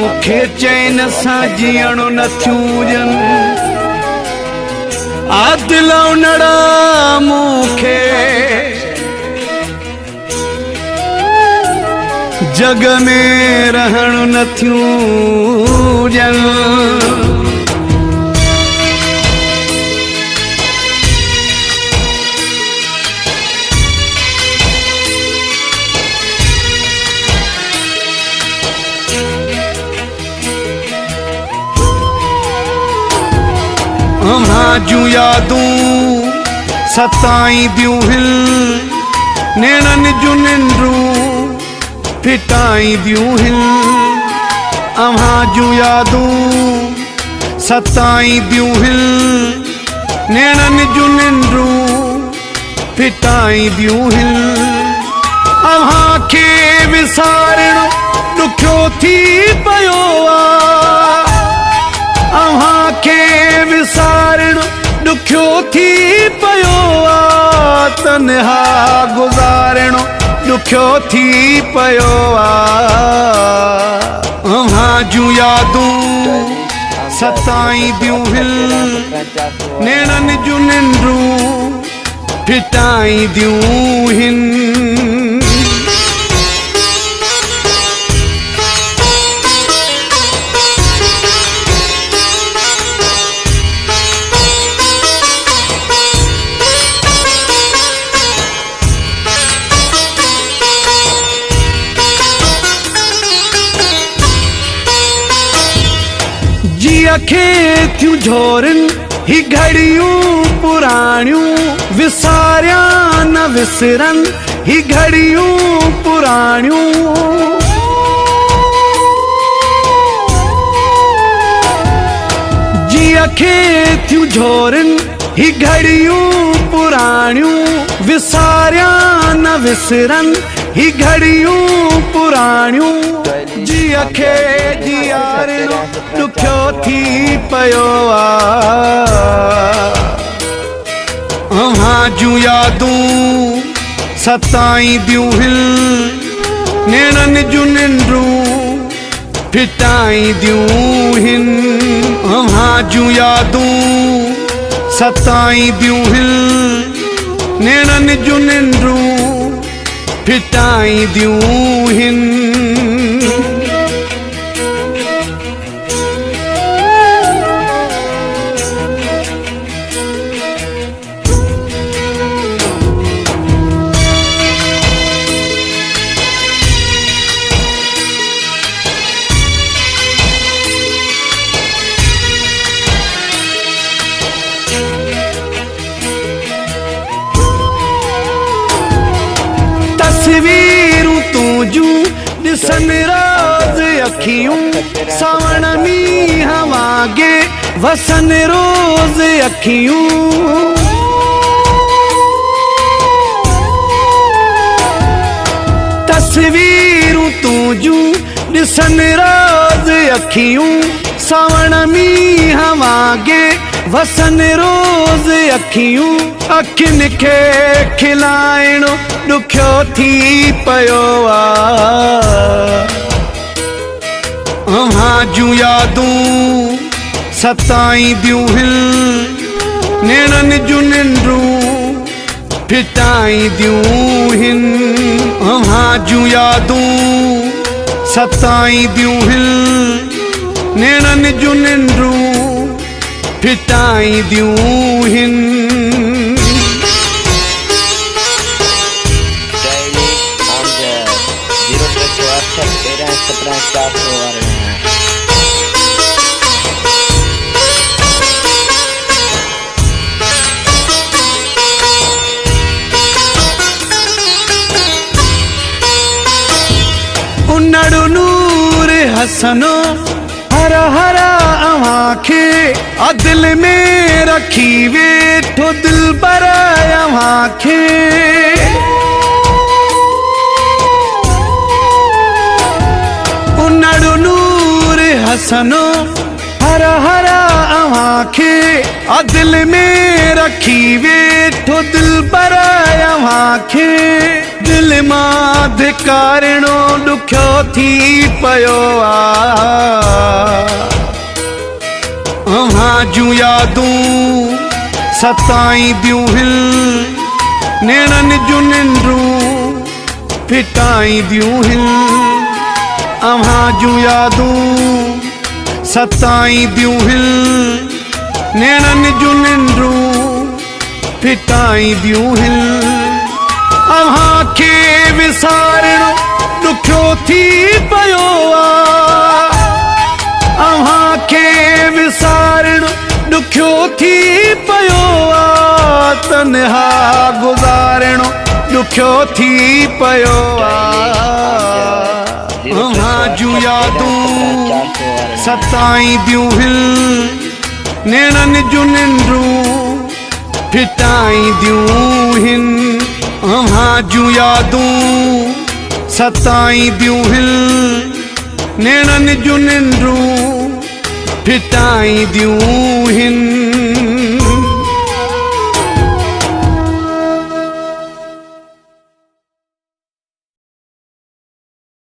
मूंखे चैन सां जीअण नथियूं ॾियनि आदिलौनड़ा मूंखे जग में रहण नथियूं ॾियनि अम्हां जूं यादूं सताईंदियूं आहिनि नेणनि जूं निंड्रूं फिटाईंदियूं आहिनि अम्हां जूं यादूं सताईंदियूं आहिनि नेणनि जूं निंड्रूं फिटाईंदियूं आहिनि अम्हां खे विसारणो ॾुखियो थी पियो आहे अम्हां खे विसारणो ॾुखियो थी पियो आहे तन्हा गुज़ारणो ॾुखियो थी पियो आहे अम्हां जूं यादूं सताईंदियूं आहिनि नेणनि जूं निंड्रूं फिटाईंदियूं आहिनि खे थियूं झोरनि ही घड़ियूं पुराणियूं विसारिया न विसरनि ही घड़ियूं पुराणियूं जीअ खे थियूं झोरनि ही घड़ियूं पुराणियूं विसारिया न विसरनि ही घड़ियूं पुराणियूं जीअ खे जीआरणो ॾुखियो थी पियो आहे अम्हां जूं यादूं सताईंदियूं आहिनि नेणनि जूं निंड्रूं फिटाईंदियूं आहिनि अम्हां जूं यादूं सताईंदियूं आहिनि नेणनि जूं निंड्रूं फिटाईंदियूं आहिनि तस्वीरूं तुंहिंजूं ॾिसनि रोज़ अखियूं सावण मींहं वांगे वसनि रोज़ अखियूं तस्वीरूं तुंहिंजूं ॾिसनि रोज़ अखियूं सावण मींहं वांगे वसनि रोज़ अखियूं अखियुनि खे खिलाइणो ॾुखियो थी पियो आहे अम्हां जूं यादूं सताईंदियूं आहिनि नेणनि जूं निंड्रूं फिटाईंदियूं आहिनि अम्हां जूं यादूं सताईंदियूं आहिनि नेणनि जूं निंड्रूं फिटाईंदियूं आहिनि उन्नड़ नूर हसनो हर हरा अव्हां खे दिल में रखी वेठो दिलबर अव्हां खे उन्नड़ नूर हसनो हर हरा खे दिल में रखी वेठो दिल पर खे दिल मां धिकारणो ॾुखियो थी पियो आहे जूं यादूं सताईंदियूं आहिनि नेणनि जूं निंडूं फिटाईंदियूं आहिनि जूं यादूं सताईंदियूं आहिनि नेणनि जूं निंडूं फिटाईंदियूं आहिनि खे विसारणो ॾुखियो थी पियो आहे खे विसारणो ॾुखियो थी पियो आहे तन्हा गुज़ारणो ॾुखियो थी पियो आहे जूं यादूं सताईंदियूं आहिनि नेणनि जूं निंडूं फिटाईंदियूं आहिनि जूं यादूं सताईंदियूं आहिनि नेणनि जूं निंडूं फिटाईंदियूं आहिनि